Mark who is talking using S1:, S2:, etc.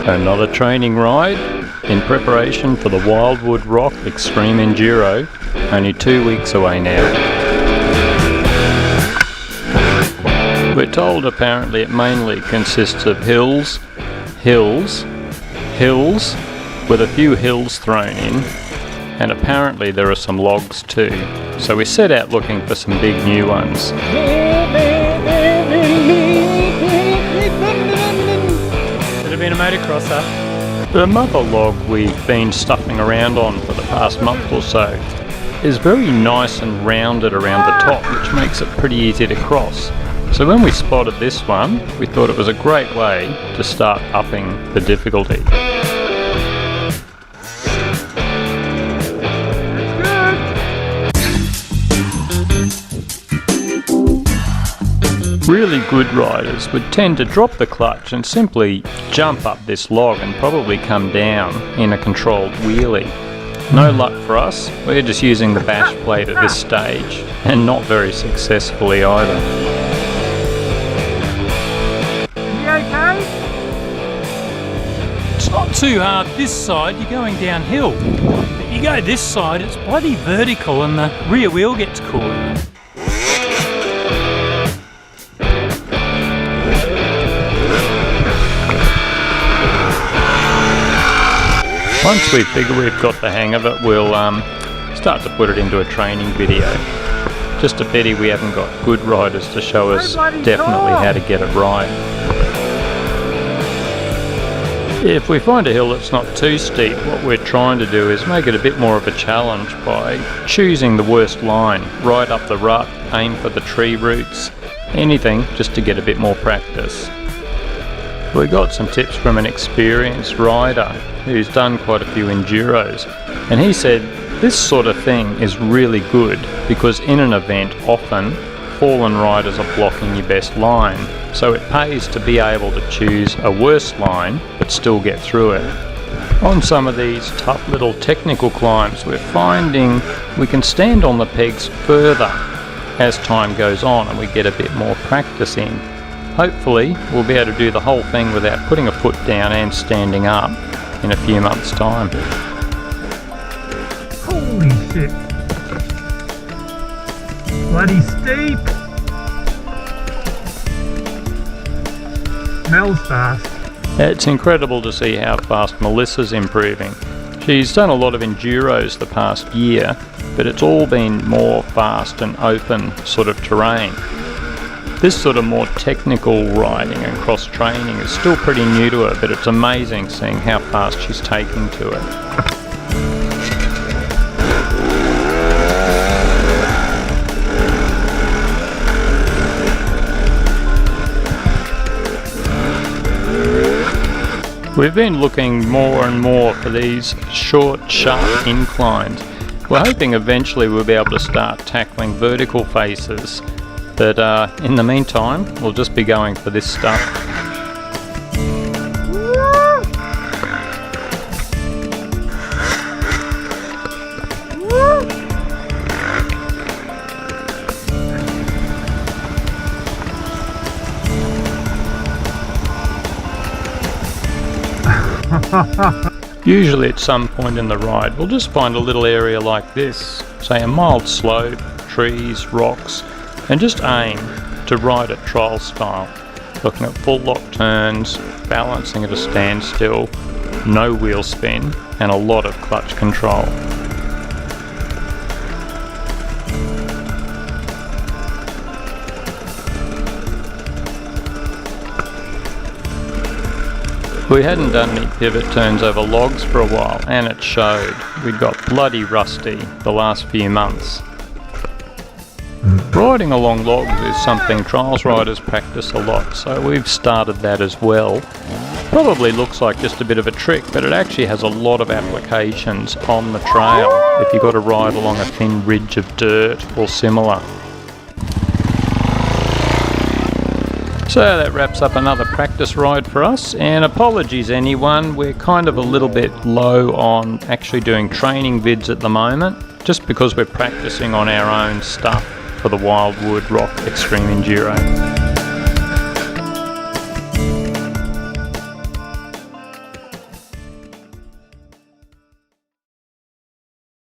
S1: Another training ride in preparation for the Wildwood Rock Extreme Enduro, only 2 weeks away now. We're told apparently it mainly consists of hills, with a few hills thrown in, and apparently there are some logs too. So we set out looking for some big new ones.
S2: Could have been a motocrosser.
S1: The mother log we've been stuffing around on for the past month or so is very nice and rounded around the top, which makes it pretty easy to cross. So when we spotted this one, we thought it was a great way to start upping the difficulty. Really good riders would tend to drop the clutch and simply jump up this log and probably come down in a controlled wheelie. No luck for us, we're just using the bash plate at this stage, and not very successfully either.
S2: You okay? It's not too hard this side, you're going downhill. But you go this side, it's bloody vertical and the rear wheel gets caught.
S1: Once we figure we've got the hang of it, we'll start to put it into a training video. Just a pity we haven't got good riders to show us definitely how to get it right. If we find a hill that's not too steep, what we're trying to do is make it a bit more of a challenge by choosing the worst line, right up the rut, aim for the tree roots, anything just to get a bit more practice. We got some tips from an experienced rider who's done quite a few enduros, and he said this sort of thing is really good because in an event often fallen riders are blocking your best line, so it pays to be able to choose a worse line but still get through it. On some of these tough little technical climbs, we're finding we can stand on the pegs further as time goes on and we get a bit more practice in. Hopefully we'll be able to do the whole thing without putting a foot down and standing up in a few months' time.
S2: Holy shit. Bloody steep. Smells fast.
S1: It's incredible to see how fast Melissa's improving. She's done a lot of enduros the past year, but it's all been more fast and open sort of terrain. This sort of more technical riding and cross training is still pretty new to her, but it's amazing seeing how fast she's taking to it. We've been looking more and more for these short, sharp inclines. We're hoping eventually we'll be able to start tackling vertical faces. But in the meantime, we'll just be going for this stuff. Usually at some point in the ride, we'll just find a little area like this, say a mild slope, trees, rocks, and just aim to ride it trial style, looking at full lock turns, balancing at a standstill, no wheel spin, and a lot of clutch control. We hadn't done any pivot turns over logs for a while, and it showed. We'd got bloody rusty the last few months. Riding along logs is something trials riders practice a lot, so we've started that as well. Probably looks like just a bit of a trick, but it actually has a lot of applications on the trail if you've got to ride along a thin ridge of dirt or similar. So that wraps up another practice ride for us, and apologies anyone, we're kind of a little bit low on actually doing training vids at the moment, just because we're practicing on our own stuff for the Wildwood Rock Extreme Enduro.